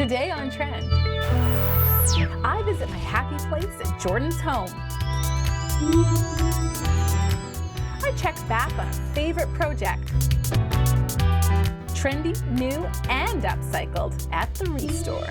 Today on Trend, I visit my happy place at Jordan's home. I check back on a favorite project. Trendy, new, and upcycled at the Restore.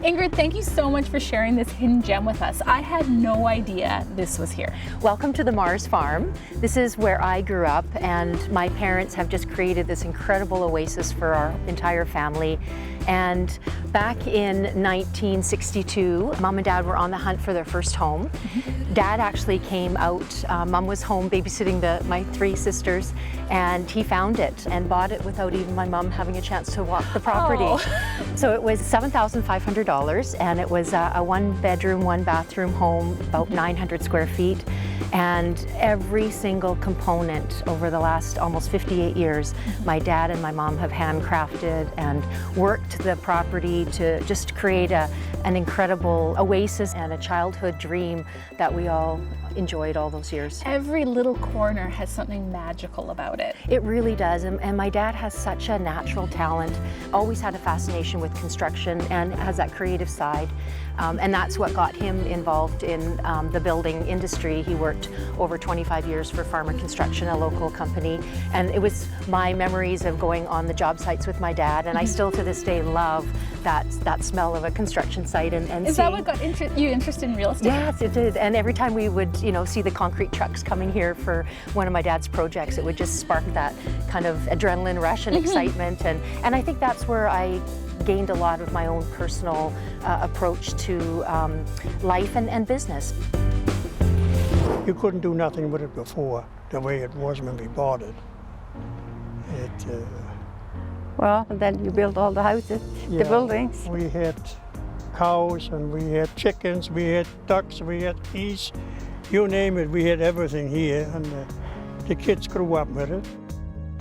Ingrid, thank you so much for sharing this hidden gem with us. I had no idea this was here. Welcome to the Mars Farm. This is where I grew up, and my parents have just created this incredible oasis for our entire family. And back in 1962, Mom and Dad were on the hunt for their first home. Dad actually came out, Mom was home babysitting my three sisters, and he found it and bought it without even my mom having a chance to walk the property. Oh. So it was $7,500, and it was a one-bedroom, one-bathroom home, about 900 square feet. And every single component over the last almost 58 years, my dad and my mom have handcrafted and worked the property to just create an incredible oasis and a childhood dream that we all enjoyed all those years. Every little corner has something magical about it. It really does, and my dad has such a natural talent, always had a fascination with construction and has that creative side. And that's what got him involved in the building industry. He worked over 25 years for Farmer Construction, a local company, and it was my memories of going on the job sites with my dad, and I still to this day love that smell of a construction site. And Is that what got you interested in real estate? Yes, it did. And every time we would, see the concrete trucks coming here for one of my dad's projects, it would just spark that kind of adrenaline rush and excitement. And I think that's where I gained a lot of my own personal approach to life and business. You couldn't do nothing with it before, the way it was when we bought it. Well, then you build all the houses, the buildings. We had cows and we had chickens, we had ducks, we had geese, you name it, we had everything here, and the kids grew up with it.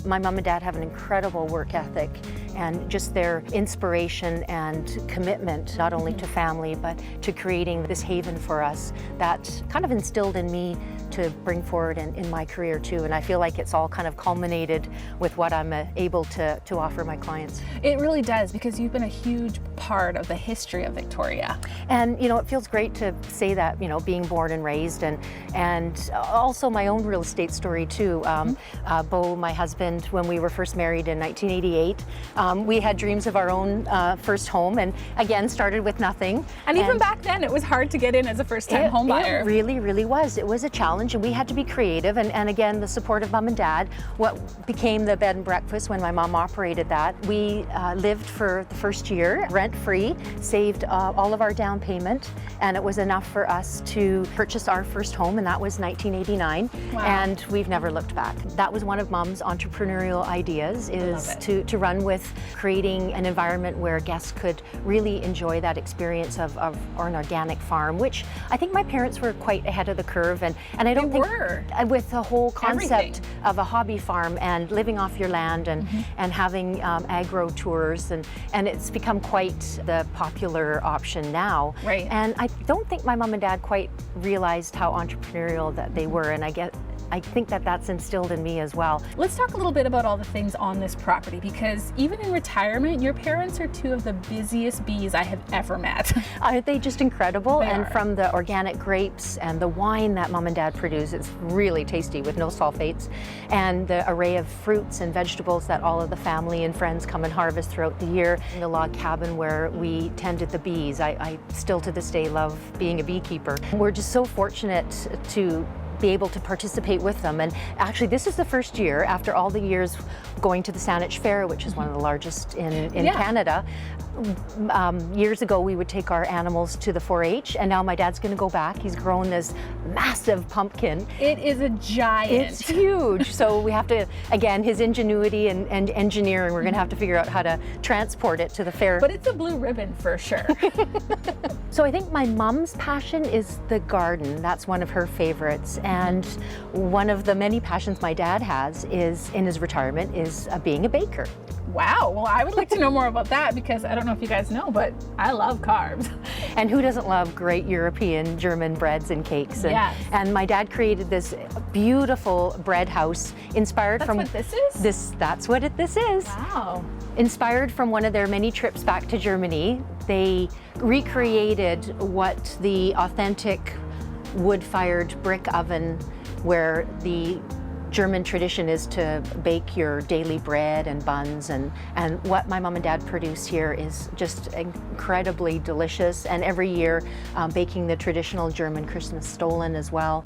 My mom and dad have an incredible work ethic, and just their inspiration and commitment, not only to family, but to creating this haven for us, that kind of instilled in me to bring forward in my career too. And I feel like it's all kind of culminated with what I'm able to offer my clients. It really does, because you've been a huge part of the history of Victoria. And it feels great to say that, being born and raised, and also my own real estate story too. Bo, my husband, when we were first married in 1988, we had dreams of our own first home, and again started with nothing. And even back then, it was hard to get in as a first-time home buyer. It really, really was. It was a challenge, and we had to be creative. And again, the support of Mom and Dad. What became the bed and breakfast when my mom operated that, we lived for the first year rent-free, saved all of our down payment, and it was enough for us to purchase our first home, and that was 1989. Wow. And we've never looked back. That was one of Mom's entrepreneurial ideas, is to run with creating an environment where guests could really enjoy that experience of an organic farm, which I think my parents were quite ahead of the curve, and I don't think with the whole concept of a hobby farm and living off your land and having agro tours, and it's become quite the popular option now. Right. And I don't think my mom and dad quite realized how entrepreneurial that they were, and I think that that's instilled in me as well. Let's talk a little bit about all the things on this property, because even in retirement, your parents are two of the busiest bees I have ever met. Aren't they just incredible? They and are. From the organic grapes and the wine that Mom and Dad produce, it's really tasty with no sulfates. And the array of fruits and vegetables that all of the family and friends come and harvest throughout the year. In the log cabin where we tended the bees, I still to this day love being a beekeeper. We're just so fortunate to be able to participate with them. And actually, this is the first year, after all the years going to the Saanich Fair, which is one of the largest in Canada. Years ago, we would take our animals to the 4-H, and now my dad's going to go back. He's grown this massive pumpkin. It is a giant. It's huge. So we have to, again, his ingenuity and engineering, we're going to have to figure out how to transport it to the fair. But it's a blue ribbon for sure. So I think my mom's passion is the garden. That's one of her favorites. And one of the many passions my dad has is, in his retirement, is being a baker. Wow, well, I would like to know more about that, because I don't know if you guys know, but I love carbs. And who doesn't love great European German breads and cakes? And, yes. And my dad created this beautiful bread house inspired from... That's what this is? That's what this is. Wow. Inspired from one of their many trips back to Germany, they recreated what the authentic wood-fired brick oven, where the German tradition is to bake your daily bread and buns, and what my mom and dad produce here is just incredibly delicious. And every year baking the traditional German Christmas stollen as well.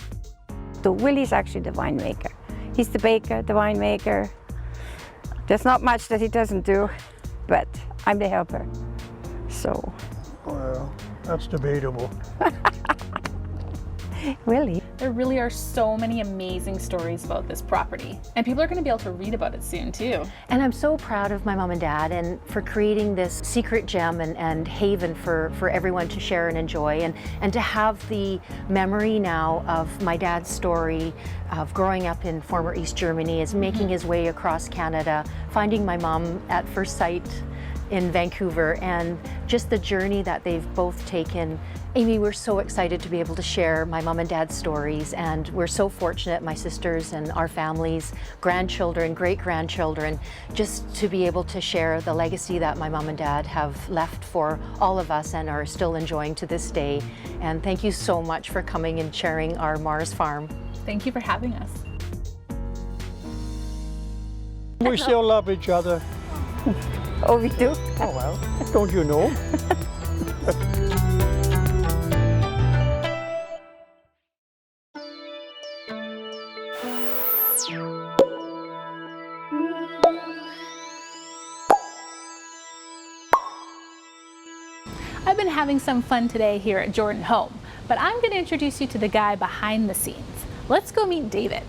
So Willie's actually the winemaker. He's the baker, the winemaker. There's not much that he doesn't do, but I'm the helper. So. Well, that's debatable. Willie. There really are so many amazing stories about this property, and people are going to be able to read about it soon too. And I'm so proud of my mom and dad and for creating this secret gem and haven for everyone to share and enjoy, and to have the memory now of my dad's story of growing up in former East Germany, as making his way across Canada, finding my mom at first sight in Vancouver, and just the journey that they've both taken. Amy, we're so excited to be able to share my mom and dad's stories, and we're so fortunate, my sisters and our families, grandchildren, great-grandchildren, just to be able to share the legacy that my mom and dad have left for all of us and are still enjoying to this day. And thank you so much for coming and sharing our Mars farm. Thank you for having us. We still love each other. Oh, we do? Oh well, don't you know? I've been having some fun today here at Jordan Home, but I'm going to introduce you to the guy behind the scenes. Let's go meet David.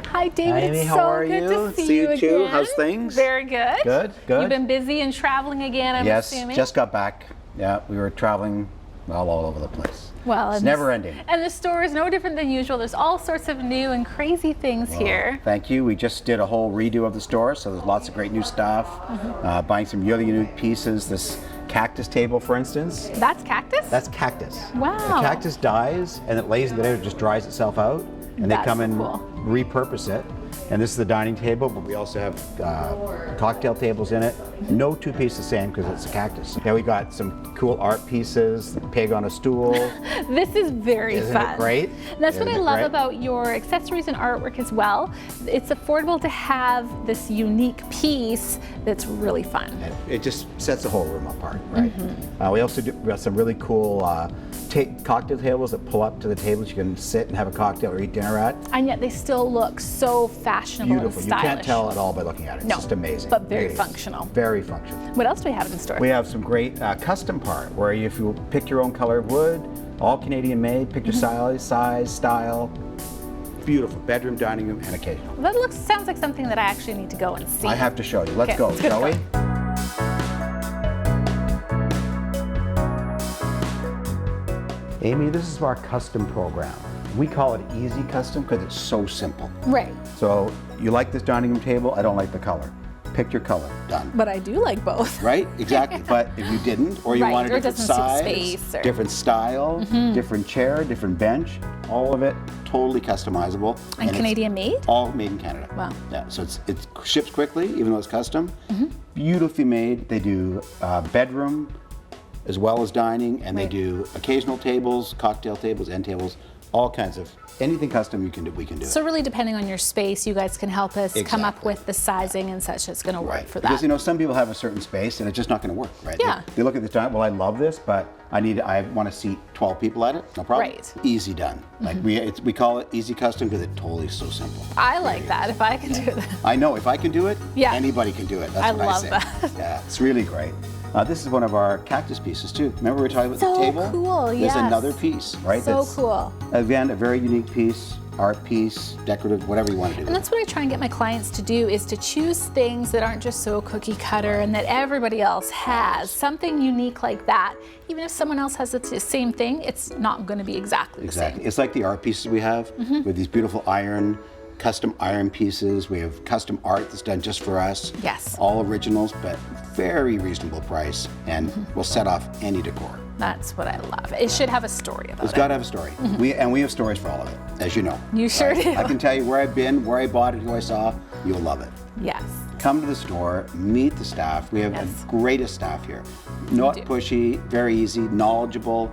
Hi, David. Hi, Amy. It's How so are good you? to see you too. again. How's things? Very good. Good, good. You've been busy and traveling again, I'm assuming? Yes, just got back. Yeah, we were traveling all over the place. Well, it's never ending. And the store is no different than usual. There's all sorts of new and crazy things here. Thank you. We just did a whole redo of the store, so there's lots of great new stuff. Buying some really new pieces. This cactus table, for instance. That's cactus? That's cactus. Wow. The cactus dies, and it lays in the it just dries itself out, and they come and cool. repurpose it. And this is the dining table, but we also have cocktail tables in it. No two pieces the same because it's a cactus. Yeah, we got some cool art pieces, the pig on a stool. This is very Isn't fun. it great? That's what I Isn't it love great? about your accessories and artwork as well. It's affordable to have this unique piece that's really fun. It just sets the whole room apart, right? We also we got some really cool cocktail tables that pull up to the tables you can sit and have a cocktail or eat dinner at. And yet they still look so fashionable Beautiful. and You stylish. can't tell at all by looking at it. It's No, just amazing. but very It is. functional. Very functional. What else do we have in store? We have some great custom part where if you pick your own color of wood, all Canadian made, pick your size, style. Beautiful bedroom, dining room, and occasional. That sounds like something that I actually need to go and see. I have to show you. Let's Okay, go, let's shall go. we? Amy, this is our custom program. We call it Easy Custom because it's so simple. Right. So you like this dining room table? I don't like the color. Pick your color. Done. But I do like both. Right? Exactly. But if you didn't, or you Right, want a or it different doesn't suit size, space, or- different style, different chair, different bench, all of it totally customizable. And it's Canadian made? All made in Canada. Wow. Yeah, so it ships quickly, even though it's custom. Beautifully made. They do bedroom as well as dining, and they do occasional tables, cocktail tables, end tables, all kinds of, anything custom you can do, we can do So it. really depending on your space, you guys can help us come up Exactly. with the sizing and such that's gonna work Right, for because that. you know, some people have a certain space and it's just not gonna work, right? Yeah. They look at the time, well, I love this, but I want to seat 12 people at it, no problem. Right. Easy done. Like we call it easy custom because it totally is so simple. I like that, if I can do that. I know, if I can do it, Yeah. anybody can do it. That's I what love I say. that. Yeah, it's really great. This is one of our cactus pieces too. Remember we were talking about So the table? cool, There's yes. another piece, right? So That's, cool. Again, a very unique piece, art piece, decorative, whatever you want to do. And that's what I try and get my clients to do, is to choose things that aren't just so cookie cutter and that everybody else has. Something unique like that. Even if someone else has the same thing, it's not going to be exactly the Exactly. same. It's like the art pieces we have with these beautiful custom iron pieces. We have custom art that's done just for us. Yes. All originals, but very reasonable price, and will set off any decor. That's what I love. It should have a story about It's it. got to have a story. We have stories for all of it, as you know. You sure do. I can tell you where I've been, where I bought it, who I saw. You'll love it. Yes. Come to the store, meet the staff. We have Yes. the greatest staff here. Not do. pushy, very easy, knowledgeable.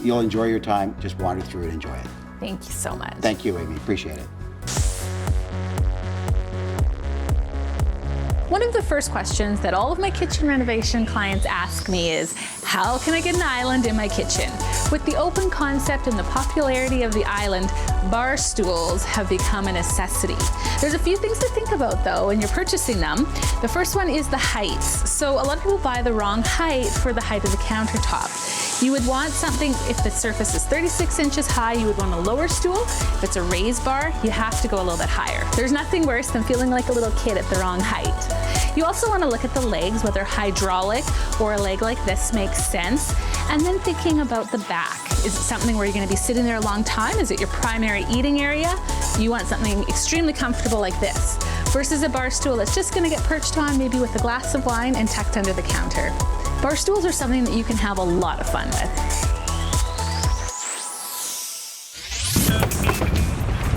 You'll enjoy your time. Just wander through and enjoy it. Thank you so much. Thank you, Amy. Appreciate it. One of the first questions that all of my kitchen renovation clients ask me is, how can I get an island in my kitchen? With the open concept and the popularity of the island, bar stools have become a necessity. There's a few things to think about though when you're purchasing them. The first one is the heights. So a lot of people buy the wrong height for the height of the countertop. You would want something, if the surface is 36 inches high, you would want a lower stool. If it's a raised bar, you have to go a little bit higher. There's nothing worse than feeling like a little kid at the wrong height. You also want to look at the legs, whether hydraulic or a leg like this makes sense. And then thinking about the back. Is it something where you're going to be sitting there a long time? Is it your primary eating area? You want something extremely comfortable like this versus a bar stool that's just going to get perched on, maybe with a glass of wine and tucked under the counter. Bar stools are something that you can have a lot of fun with.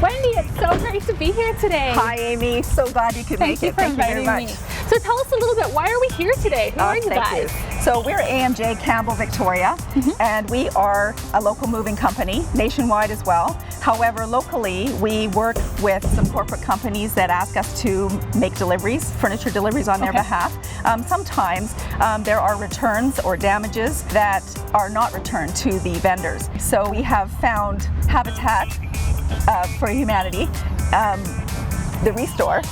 Wendy, it's so great to be here today. Hi, Amy. So glad you could make it. Thank you very much. So tell us a little bit, why are we here today? Who are you Thank guys? you. So we're AMJ Campbell Victoria, and we are a local moving company, nationwide as well. However, locally, we work with some corporate companies that ask us to make deliveries, furniture deliveries on their behalf. Sometimes there are returns or damages that are not returned to the vendors. So we have found Habitat for Humanity, the Restore,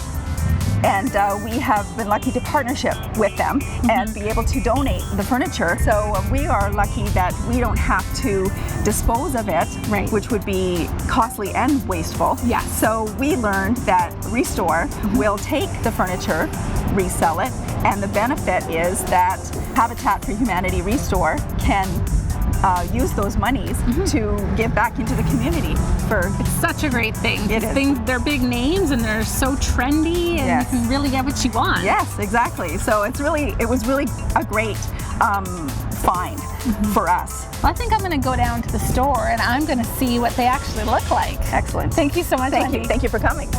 and we have been lucky to partnership with them and be able to donate the furniture. So we are lucky that we don't have to dispose of it, Right. which would be costly and wasteful. Yeah. So we learned that Restore will take the furniture, resell it, and the benefit is that Habitat for Humanity Restore can use those monies to give back into the community for Such a great thing. It is. Things, they're big names and they're so trendy and Yes. you can really get what you want. Yes, exactly. So it was really a great find for us. Well, I think I'm going to go down to the store and I'm going to see what they actually look like. Excellent. Thank you so much, Thank Wendy. you. Thank you for coming.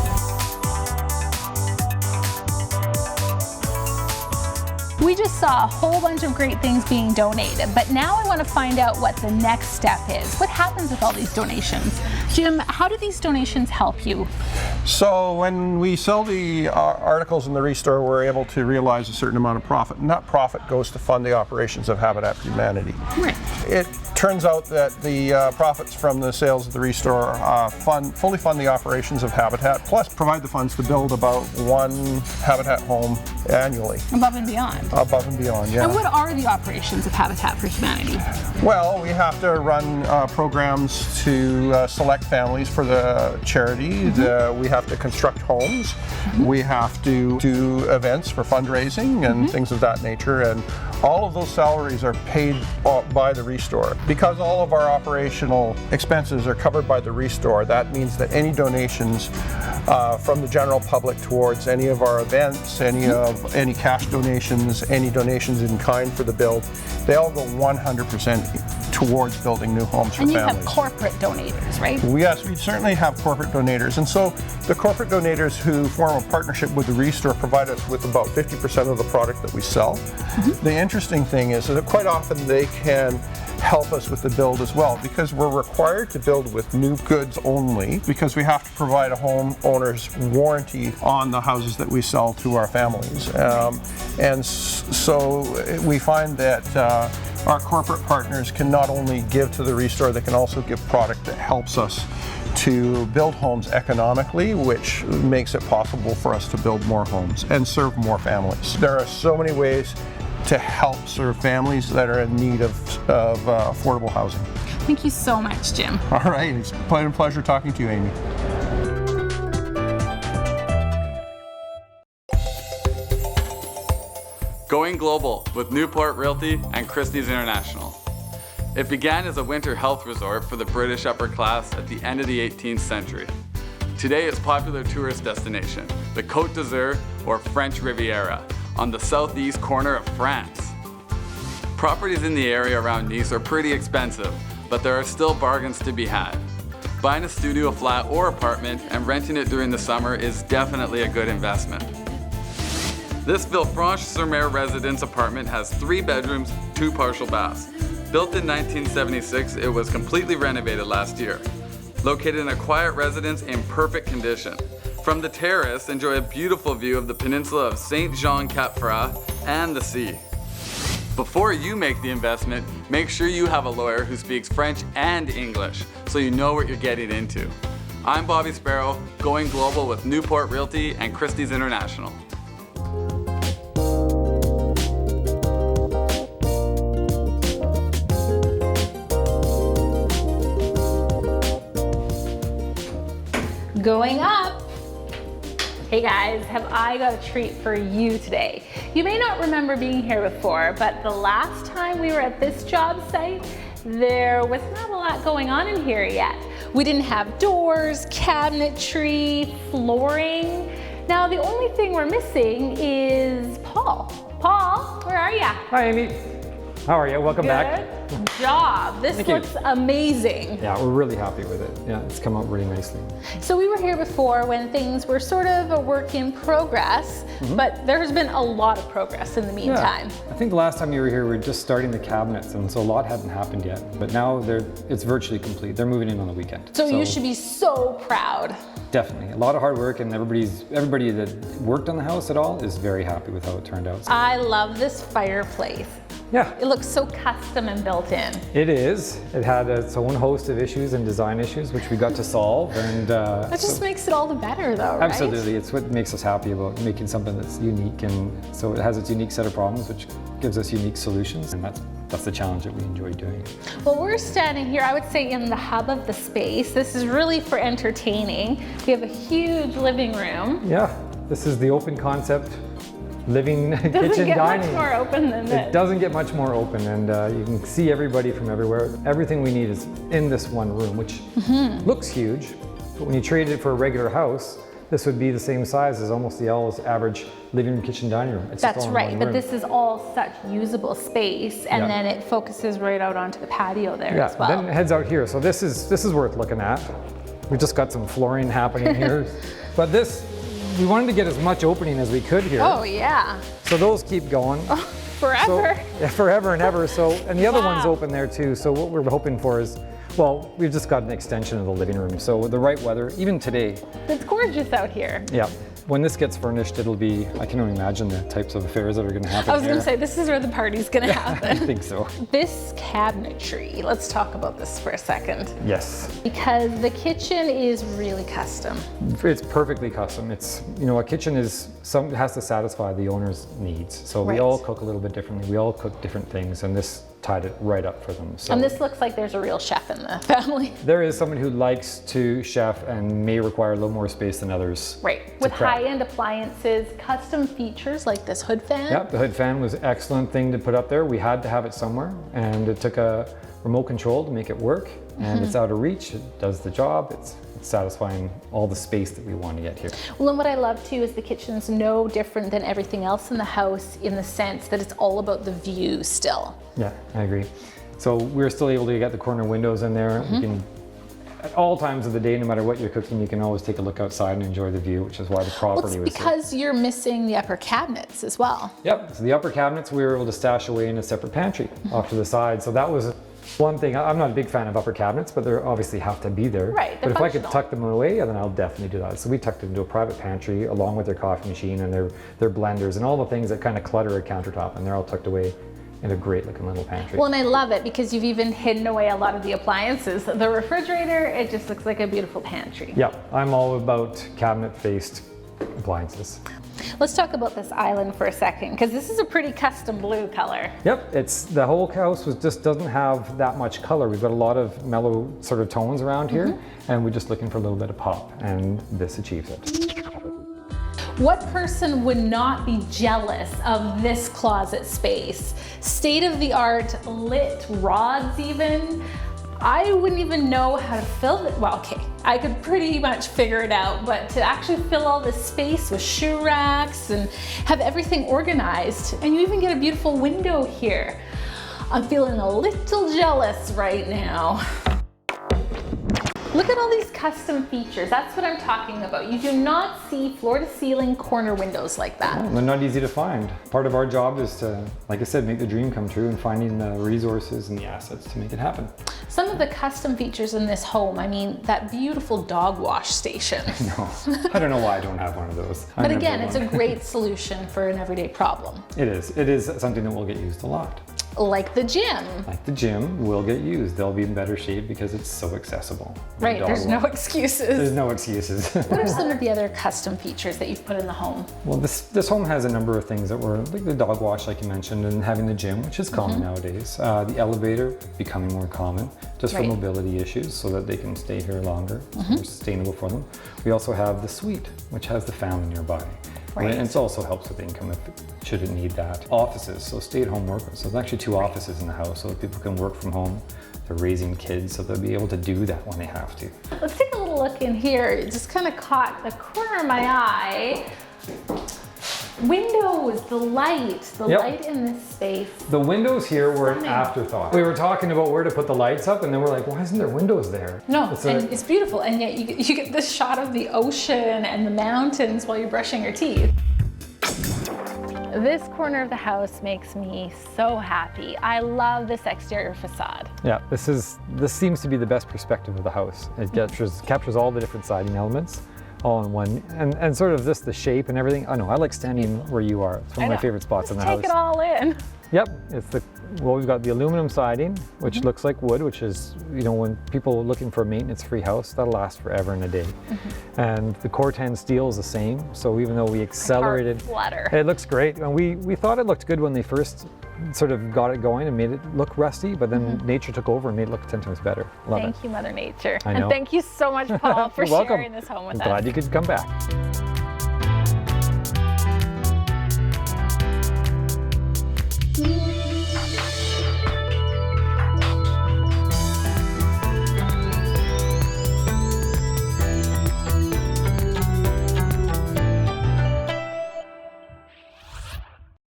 We just saw a whole bunch of great things being donated, but now I want to find out what the next step is. What happens with all these donations? Jim, how do these donations help you? So when we sell the articles in the Restore, we're able to realize a certain amount of profit, and that profit goes to fund the operations of Habitat for Humanity. Right. It turns out that the profits from the sales of the Restore fully fund the operations of Habitat, plus provide the funds to build about one Habitat home annually, Above and beyond. above and beyond. Yeah. And what are the operations of Habitat for Humanity? Well, we have to run programs to select families for the charity. We have to construct homes. We have to do events for fundraising and things of that nature. And all of those salaries are paid by the Restore. Because all of our operational expenses are covered by the Restore, that means that any donations from the general public towards any of our events, any cash donations, any donations in kind for the build, they all go 100% towards building new homes for And you families. have corporate donators, right? Yes, we certainly have corporate donators. And so the corporate donators who form a partnership with the Restore provide us with about 50% of the product that we sell. The interesting thing is that quite often they can help us with the build as well, because we're required to build with new goods only, because we have to provide a homeowner's warranty on the houses that we sell to our families. So we find that our corporate partners can not only give to the Restore, they can also give product that helps us to build homes economically, which makes it possible for us to build more homes and serve more families. There are so many ways to help serve families that are in need of affordable housing. Thank you so much, Jim. All right, it's been a pleasure talking to you, Amy. Going global with Newport Realty and Christie's International. It began as a winter health resort for the British upper class at the end of the 18th century. Today it's a popular tourist destination, the Côte d'Azur or French Riviera, on the southeast corner of France. Properties in the area around Nice are pretty expensive, but there are still bargains to be had. Buying a studio flat or apartment and renting it during the summer is definitely a good investment. This Villefranche-sur-Mer residence apartment has 3 bedrooms, 2 partial baths. Built in 1976, it was completely renovated last year. Located in a quiet residence in perfect condition. From the terrace, enjoy a beautiful view of the peninsula of Saint-Jean-Cap-Ferrat and the sea. Before you make the investment, make sure you have a lawyer who speaks French and English, so you know what you're getting into. I'm Bobby Sparrow, going global with Newport Realty and Christie's International. Going up. Hey guys, have I got a treat for you today? You may not remember being here before, but the last time we were at this job site, there was not a lot going on in here yet. We didn't have doors, cabinetry, flooring. Now the only thing we're missing is Paul. Paul, where are ya? Hi Amy, how are you? Welcome back. Good job. This Thank you. looks amazing. Yeah, we're really happy with it. Yeah, it's come out really nicely. So we were here before when things were sort of a work in progress, but there has been a lot of progress in the meantime. Yeah, I think the last time you were here, we were just starting the cabinets, and so a lot hadn't happened yet. But now it's virtually complete. They're moving in on the weekend. So you should be so proud. Definitely, a lot of hard work, and everybody that worked on the house at all is very happy with how it turned out. I love this fireplace. Yeah. It looks so custom and built in. It is. It had its own host of issues and design issues, which we got to solve. And that just makes it all the better though, right? Absolutely. It's what makes us happy about making something that's unique. And so it has its unique set of problems, which gives us unique solutions. And that's the challenge that we enjoy doing. Well, we're standing here, I would say, in the hub of the space. This is really for entertaining. We have a huge living room. Yeah, this is the open concept living kitchen dining. Doesn't get much more open than this. It doesn't get much more open, and you can see everybody from everywhere. Everything we need is in this one room, which looks huge, but when you trade it for a regular house, this would be the same size as almost the average living room, kitchen, dining room. It's That's all in right, one but room. this is all such usable space, and then it focuses right out onto the patio there as well. Then it heads out here, so this is worth looking at. We just got some flooring happening here, but we wanted to get as much opening as we could here. Oh yeah. So those keep going. Forever. So, yeah, forever and ever. So, and the other one's open there too. So what we're hoping for is, well, we've just got an extension of the living room. So with the right weather, even today. It's gorgeous out here. Yeah. When this gets furnished, it'll be, I can only imagine the types of affairs that are going to happen I was here. going to say, this is where the party's going to happen. I think so. This cabinetry, let's talk about this for a second. Yes. Because the kitchen is really custom. It's perfectly custom. It's, a kitchen has to satisfy the owner's needs. So we all cook a little bit differently. We all cook different things, and this tied it right up for them. So and this looks like there's a real chef in the family. There is someone who likes to chef and may require a little more space than others. Right, with high-end appliances, custom features like this hood fan. Yep, the hood fan was an excellent thing to put up there. We had to have it somewhere, and it took a remote control to make it work, and it's out of reach. It does the job. It's satisfying all the space that we want to get here. Well, and what I love too is the kitchen's no different than everything else in the house in the sense that it's all about the view still. Yeah, I agree. So we're still able to get the corner windows in there. You can, at all times of the day, no matter what you're cooking, you can always take a look outside and enjoy the view, which is why the property was because you're missing the upper cabinets as well. Yep, so the upper cabinets we were able to stash away in a separate pantry off to the side. So that was One thing, I'm not a big fan of upper cabinets, but they obviously have to be there. Right, they're but if I could functional. tuck them away, then I'll definitely do that. So we tucked it into a private pantry along with their coffee machine and their blenders and all the things that kind of clutter a countertop, and they're all tucked away in a great looking little pantry. Well, and I love it because you've even hidden away a lot of the appliances. The refrigerator, it just looks like a beautiful pantry. Yeah, I'm all about cabinet-faced appliances. Let's talk about this island for a second, because this is a pretty custom blue color. Yep, it's the whole house just doesn't have that much color. We've got a lot of mellow sort of tones around here, and we're just looking for a little bit of pop, and this achieves it. What person would not be jealous of this closet space? State-of-the-art lit rods even. I wouldn't even know how to fill it. Well, okay, I could pretty much figure it out, but to actually fill all this space with shoe racks and have everything organized, and you even get a beautiful window here. I'm feeling a little jealous right now. Look at all these custom features. That's what I'm talking about. You do not see floor-to-ceiling corner windows like that. They're not easy to find. Part of our job is to, like I said, make the dream come true and finding the resources and the assets to make it happen. Some of the custom features in this home, I mean, that beautiful dog wash station. No, I don't know why I don't have one of those. But again, it's a great solution for an everyday problem. It is. It is something that will get used a lot. Like the gym. Like the gym will get used. They'll be in better shape because it's so accessible. Right, there's no excuses. There's no excuses. What are some of the other custom features that you've put in the home? Well, this home has a number of things that were, like the dog wash, like you mentioned, and having the gym, which is common nowadays. The elevator, becoming more common, just for mobility issues, so that they can stay here longer. It's more sustainable for them. We also have the suite, which has the family nearby. Right. And it also helps with income should it need that. Offices, so stay-at-home workers. So there's actually 2 offices in the house so that people can work from home. They're raising kids, so they'll be able to do that when they have to. Let's take a little look in here. It just kind of caught the corner of my eye. Windows, the light in this space. The windows here were an afterthought. We were talking about where to put the lights up, and then we're like, why isn't there windows there? No, it's beautiful, and yet you get this shot of the ocean and the mountains while you're brushing your teeth. This corner of the house makes me so happy. I love this exterior facade. Yeah, this seems to be the best perspective of the house. It captures all the different siding elements all in one, and sort of the shape and everything. I know, I like standing where you are. It's one of my favorite spots in the house. Take it all in. Yep, we've got the aluminum siding, which looks like wood, which is, when people are looking for a maintenance-free house, that'll last forever and a day. And the Corten steel is the same, so even though we accelerated, it looks great. And we thought it looked good when they first sort of got it going and made it look rusty, but then nature took over and made it look 10 times better. Love it. Thank you, Mother Nature. I know. And thank you so much, Paul, for You're welcome. sharing this home with us. I'm glad you could come back.